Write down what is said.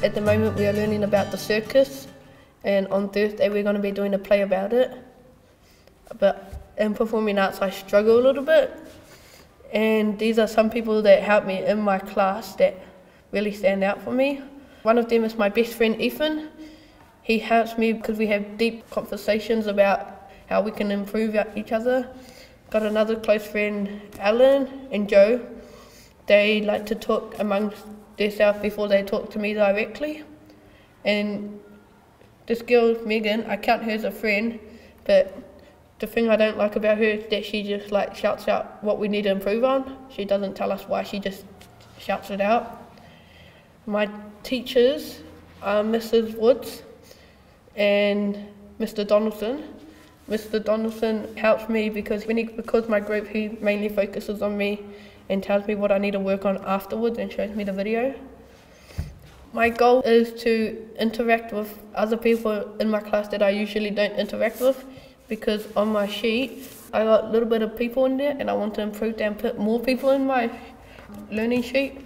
At the moment we are learning about the circus, and on Thursday we're going to be doing a play about it. But in performing arts I struggle a little bit, and these are some people that help me in my class that really stand out for me. One of them is my best friend Ethan. He helps me because we have deep conversations about how we can improve each other. Got another close friend, Alan and Joe. They like to talk amongst themselves before they talk to me directly. And this girl, Megan, I count her as a friend, but the thing I don't like about her is that she just like shouts out what we need to improve on. She doesn't tell us why, she just shouts it out. My teachers are Mrs. Woods and Mr. Donaldson. Mr. Donaldson helps me because my group, he mainly focuses on me and tells me what I need to work on afterwards and shows me the video. My goal is to interact with other people in my class that I usually don't interact with, because on my sheet I got a little bit of people in there and I want to improve that and put more people in my learning sheet.